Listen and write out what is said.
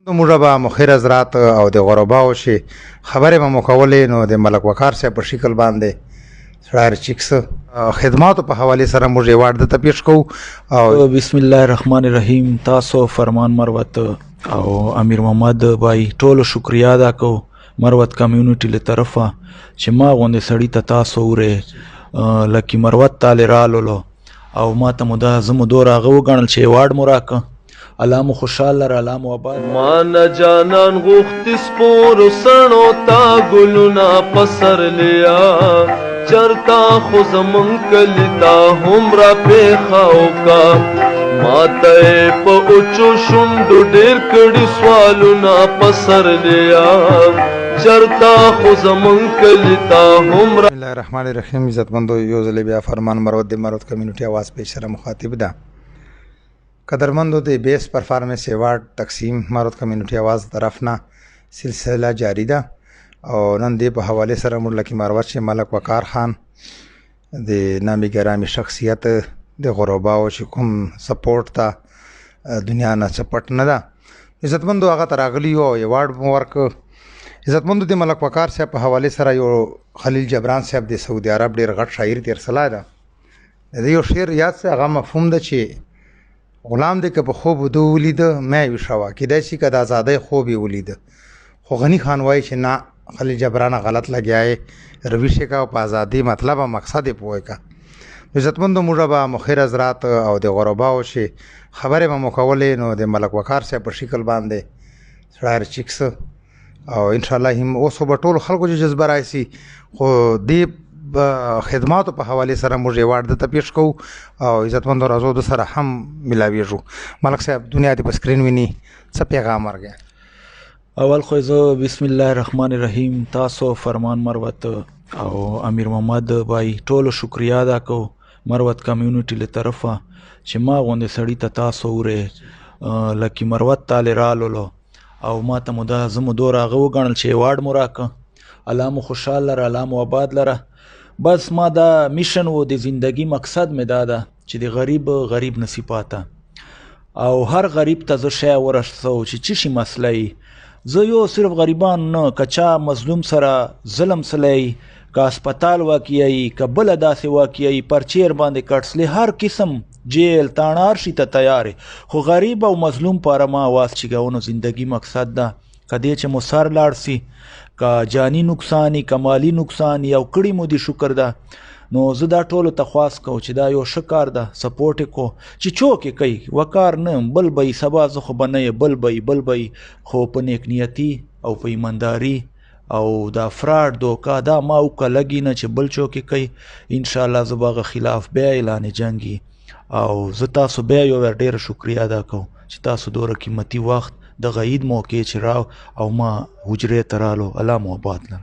موږ به مخیر حضرات او د غرباو شي خبرې به مو کولې نو د ملک وقار صاحب په شکل باندې سړی چیکس خدماتو په حوالې سره موږ یې واړه درته پیش کوو او بسم الله الرحمن الرحیم. تاسو فرمان مروت او امیر محمد بای ټولو شکریا ادا کو مروت کمیونټي له طرفه چې ما غوندې سړي ته تاسو وره لکه مروت تاله رالو او ما ته مو دا زمو دور هغه وګڼل چې واړ مو راکه الله مو خوشحاله را الله مو آباد. ما نه جانان غوښتي سپور سڼو تا ګلونه پسر لیا چرتا خو زمون کلی تا هم را پیښاو کا ما ته په اوچو شونډو ډېر کړي سوالونه پسر لیا چرتا خو زمون کلی تا هم را. بسم الله الرحمن الرحیم. عزتمندو یو ځل بیا فرمان مروت د مروت کمیونټي आवाज پیش سره مخاطب ده. قدرمندو د بیس پرفارمنس ایوارډ تقسیم مروت کمیونټي आवाज طرف نه سلسله جاری ده او نن دې په حواله سره موږ لکه مروت چې ملک وقار خان د نامي ګرامي شخصیت د غرباو چې کوم سپورټ ته دنیا نه چپټ نه ده عزتمندو هغه تراغلی او ایوارډ ورک. عزتمندو د ملک وقار صاحب په حواله سره یو خلیل جبران صاحب د سعودي عرب ډیر غټ شاعر تیر سلا ده د یو شعر یاد څه هغه مفهوم ده چې غلام دې که په خوب ودو ولیده مې وشوا کېدای شي که د ازادۍ خوب یې ولیده خو غني خان وایي چې نه خلیل جبران غلط لګیا رویش کا په ازادي مطلب مقصد یې پوهه کا. عزتمندو موږ به مخیر حضرات او د غرباو شي خبرې به مو کولې نو د ملک وقار صاحب په شکل باندې سړی چیکس او ان شاء الله هم اوس به ټول خلکو چې جذبه راشي خو دې خدماتو په حواله سره موږ یې واړه درته پیش کوو او عزتمندو راځو د سره هم ملاویږو. ملک صاحب دنیا دې په سکرین ویني څه پیغام ورکړي؟ اول خو زه بسم الله الرحمن الرحیم. تاسو فرمان مروت او امیر محمد بای ټولو شکریا ادا کو مروت کمیونټي له طرفه چې ما غوندې سړي ته تاسو وره لکه مروت تاله رالو او ما ته مو دا زمو دور هغه وګڼل چې واړ مو راکه الله مو خوشحاله را الله مو آباد لره. بس ما دا میشن و د زندگی مقصد می داده چې د غریب نصیباته او هر غریب ته زه شی ورسو چې چی شي مسئله زه یو صرف غریبان نه کچا مظلوم سره ظلم سلی که اسپتال واقعي که بل داسې واقعي پرچیر باندې کټسلی هر قسم جیل تانار شي ته تیار خو غریب او مظلوم پاره ما आवाज چګاونو زندگی مقصد ده کدی چې مو سر لاړ سي که جانی نقصانی که مالی نقصانی او کړي مو دي شکر ده نو زه دا ټولو ته خواست کوم چې دا یو ښه کار ده سپورټ کو چې څوک یې کوي وقار نه بل به سبا زه خو به نه بل به خو په نیک نیتي او په ایمانداري او دا فراډ دوکا دا ما وکړه لګي نه چې بل څوک یې کوي انشاءالله زه به هغه خلاف بیا اعلان جنګي او زه تاسو بیا یو ډېره شکریا ادا کوم چې تاسو دوره قیمتي وخت د عید موقع چې راو او ما حجرې ته رالو الله مو آباد لره.